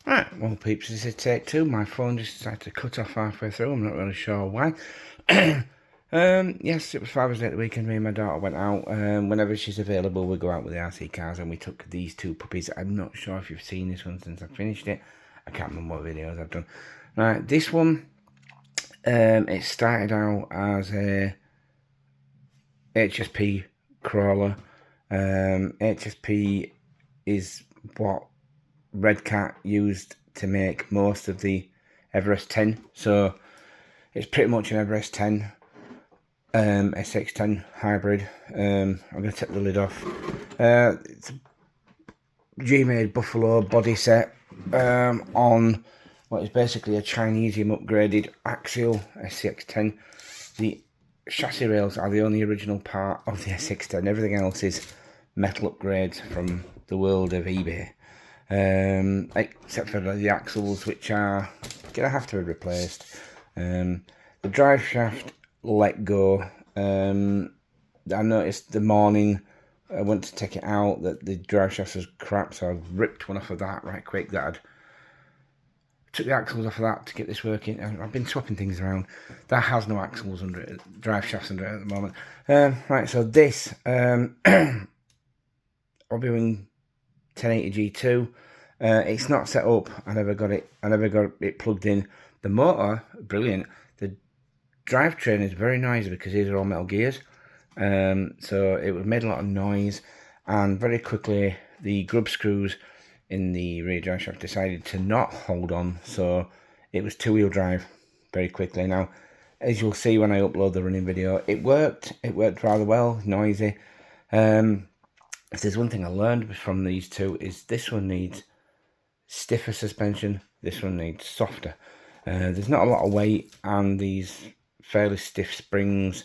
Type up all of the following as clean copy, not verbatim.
Right, well peeps, this is take two. My phone just decided to cut off halfway through. I'm not really sure why. Yes, it was Father's Day at the weekend. Me and my daughter went out. Whenever she's available, we go out with the RC cars, and we took these two puppies. I'm not sure if you've seen this one since I finished it. I can't remember what videos I've done. Right, this one, it started out as a HSP crawler. HSP is what Red Cat used to make most of the Everest 10, so it's pretty much an Everest 10 SX10 hybrid. I'm going to take the lid off. It's a G-made Buffalo body set on what is basically a Chinesium upgraded Axial SX10. The chassis rails are the only original part of the SX10. Everything else is metal upgrades from the world of eBay. Except for the axles, which are gonna have to be replaced. The drive shaft let go. I noticed the morning I went to take it out that the drive shaft was crap, so I ripped one off of that right quick. Took the axles off of that to get this working. I've been swapping things around. That has no axles under it, drive shafts under it at the moment. Right, so this I'll be doing 1080 G2. It's not set up. I never got it plugged in. The motor, brilliant. The drivetrain is very noisy because these are all metal gears. So it made a lot of noise, and very quickly the grub screws in the rear drive shaft decided to not hold on, so it was two-wheel drive very quickly. Now, as you'll see when I upload the running video, it worked rather well, noisy. If there's one thing I learned from these two, is this one needs stiffer suspension, this one needs softer. There's not a lot of weight, and these fairly stiff springs,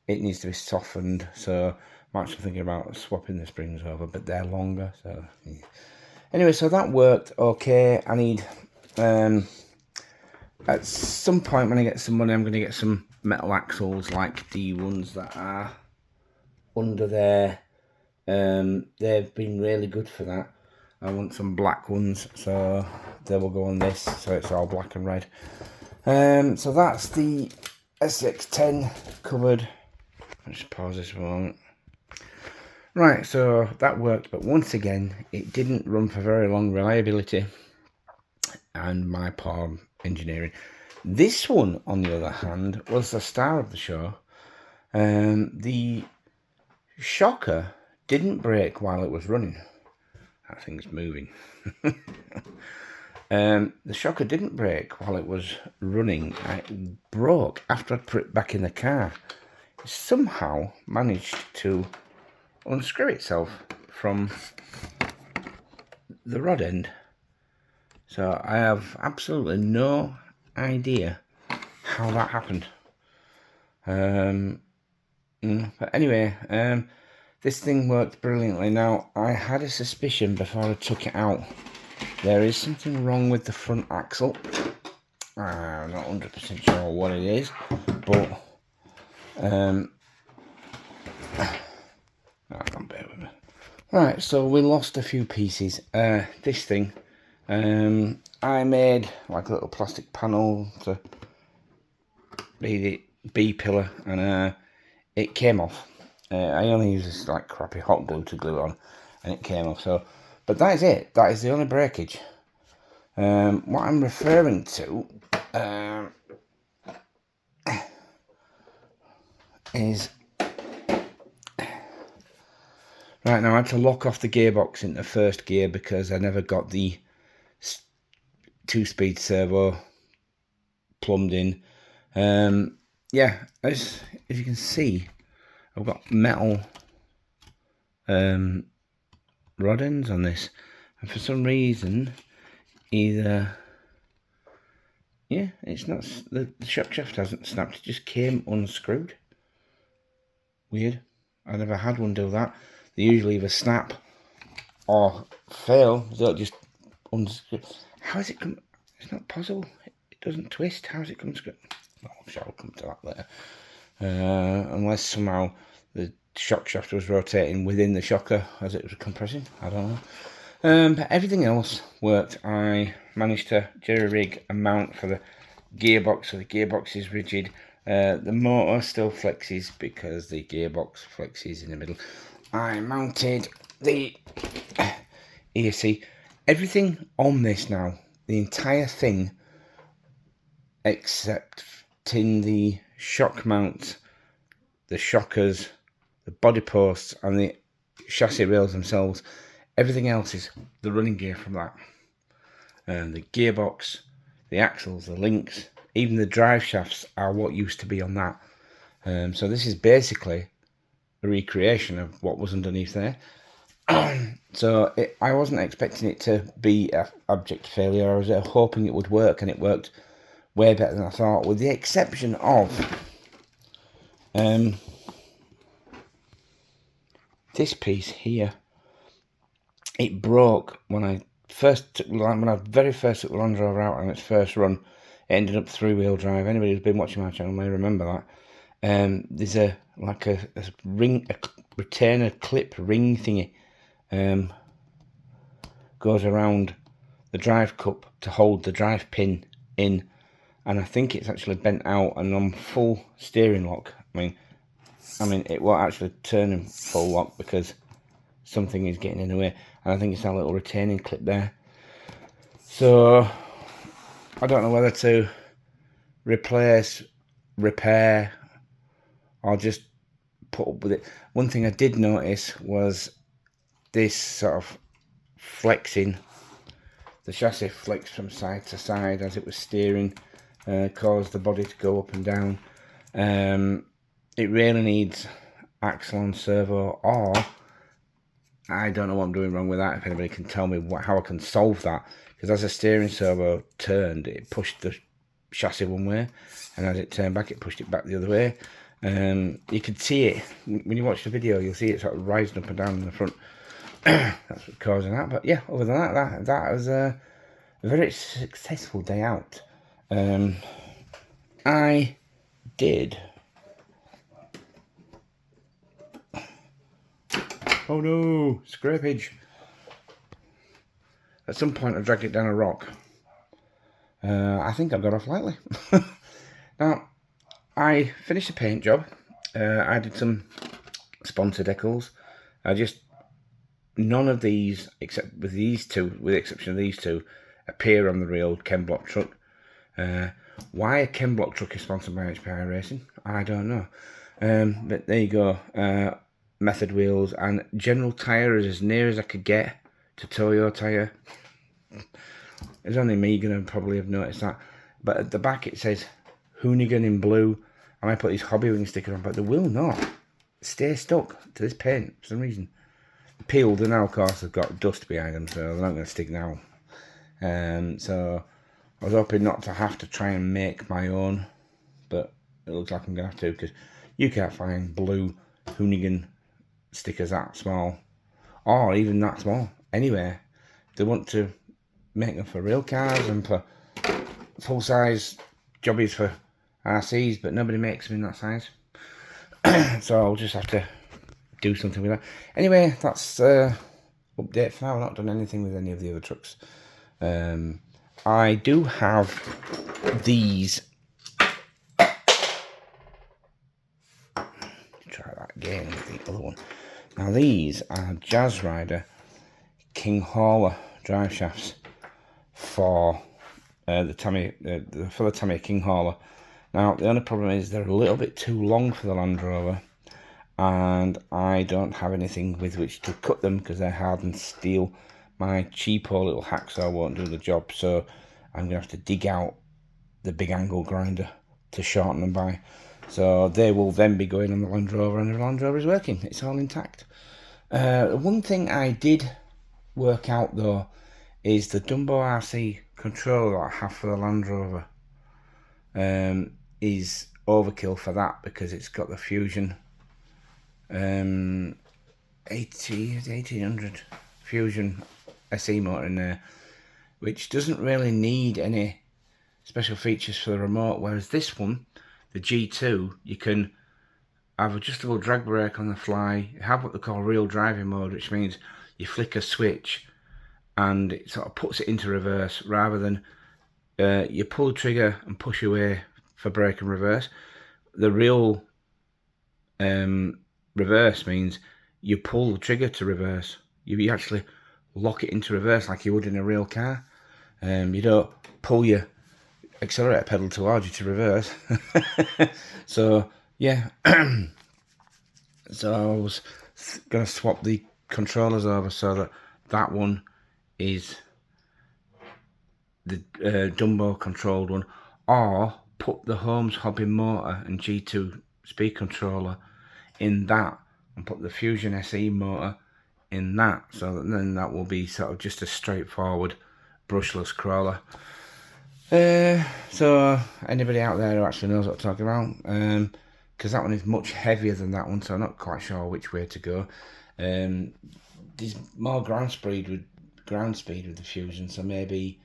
it needs to be softened, so I'm actually thinking about swapping the springs over, but they're longer, so yeah. Anyway, so that worked okay. I need, at some point when I get some money, I'm going to get some metal axles like the ones that are under there. They've been really good for that. I want some black ones, so they will go on this, so it's all black and red. So that's the SX10 covered. Let's just pause this for a moment. Right, so that worked, but once again, it didn't run for very long. Reliability and my poor engineering. This one, on the other hand, was the star of the show. The shocker didn't break while it was running. That thing's moving. The shocker didn't break while it was running. It broke after I put it back in the car. It somehow managed to unscrew itself from the rod end. So I have absolutely no idea how that happened. But anyway, this thing worked brilliantly. Now, I had a suspicion before I took it out. There is something wrong with the front axle. I'm not 100% sure what it is, but I can't bear with me. Right, so we lost a few pieces. This thing, I made like a little plastic panel to be the B pillar, and it came off. I only used this like crappy hot glue to glue on, and it came off. So, but that is it. That is the only breakage. What I'm referring to is right now I had to lock off the gearbox into first gear because I never got the 2-speed servo plumbed in. Yeah, as you can see, I've got metal rod ends on this, and for some reason, either it's not, the shock shaft hasn't snapped, it just came unscrewed. Weird. I never had one do that. They usually either snap or fail. They don't just unscrew. How has it come? It's not possible. It doesn't twist. How has it come screw? Well, I'm sure I'll come to that later. Unless somehow the shock shaft was rotating within the shocker as it was compressing. I don't know. But everything else worked. I managed to jerry-rig a mount for the gearbox, so the gearbox is rigid. The motor still flexes because the gearbox flexes in the middle. I mounted the ESC. Everything on this now, the entire thing, except in the shock mount, the shockers, the body posts, and the chassis rails themselves, everything else is the running gear from that. The gearbox, the axles, the links, even the drive shafts are what used to be on that. So this is basically a recreation of what was underneath there. So I wasn't expecting it to be an abject failure. I was hoping it would work, and it worked way better than I thought, with the exception of this piece here. It broke when I very first took the Land Rover out on its first run. It ended up 3-wheel drive. Anybody who's been watching my channel may remember that. There's a retainer clip ring thingy goes around the drive cup to hold the drive pin in, and I think it's actually bent out, and on full steering lock, I mean it won't actually turn in full lock because something is getting in the way, and I think it's that little retaining clip there. So I don't know whether to replace, repair, or just put up with it. One thing I did notice was this sort of flexing. The chassis flexed from side to side as it was steering, caused the body to go up and down. It really needs axle on servo, or I don't know what I'm doing wrong with that. If anybody can tell me how I can solve that, because as the steering servo turned, it pushed the chassis one way, and as it turned back, it pushed it back the other way. You can see it when you watch the video. You'll see it sort of rising up and down in the front. That's what's causing that. But yeah, other than that was a very successful day out. I did. Oh no, scrapage. At some point I dragged it down a rock. I think I got off lightly. Now, I finished the paint job. I did some sponsor decals. None of these, except with these two, with the exception of these two, appear on the real Ken Block truck. Why a Ken Block truck is sponsored by HPI Racing, I don't know. But there you go. Method wheels and General Tyre is as near as I could get to Toyo Tyre. It's only me gonna probably have noticed that. But at the back it says Hoonigan in blue. I might put these Hobbywing sticker on, but they will not stay stuck to this paint for some reason. Peeled, and now of course they've got dust behind them, so they're not going to stick now. So I was hoping not to have to try and make my own, but it looks like I'm going to have to, because you can't find blue Hoonigan stickers that small, or even that small anywhere. They want to make them for real cars and for full-size jobbies for RCs, but nobody makes them in that size. So I'll just have to do something with that. Anyway, that's update for now. I've not done anything with any of the other trucks. I do have these. Try that again with the other one. Now these are Jazz Rider King Hauler drive shafts for the Tamiya King Hauler. Now the only problem is they're a little bit too long for the Land Rover, and I don't have anything with which to cut them because they're hardened steel. My cheapo little hacksaw won't do the job, so I'm going to have to dig out the big angle grinder to shorten them by. So they will then be going on the Land Rover, and the Land Rover is working. It's all intact. One thing I did work out though is the Dumbo RC controller that I have for the Land Rover is overkill for that, because it's got the Fusion 1800 Fusion SE motor in there, which doesn't really need any special features for the remote, whereas this one, the G2, you can have adjustable drag brake on the fly, have what they call real driving mode, which means you flick a switch and it sort of puts it into reverse rather than you pull the trigger and push away for brake and reverse. The real reverse means you pull the trigger to reverse. You actually lock it into reverse like you would in a real car. You don't pull your accelerator pedal towards you to reverse. So yeah, so I was going to swap the controllers over so that that one is the Dumbo controlled one, or put the Holmes Hobby motor and G2 speed controller in that and put the Fusion SE motor in that, so that then that will be sort of just a straightforward brushless crawler. So anybody out there who actually knows what I'm talking about, because that one is much heavier than that one, so I'm not quite sure which way to go. There's more ground speed with the Fusion, so maybe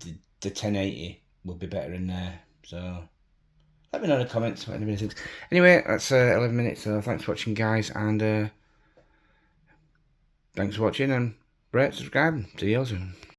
the 1080 would be better in there. So let me know in the comments what anybody thinks. Anyway, that's 11 minutes, so thanks for watching, guys, and thanks for watching, and rate, subscribe, see you all soon.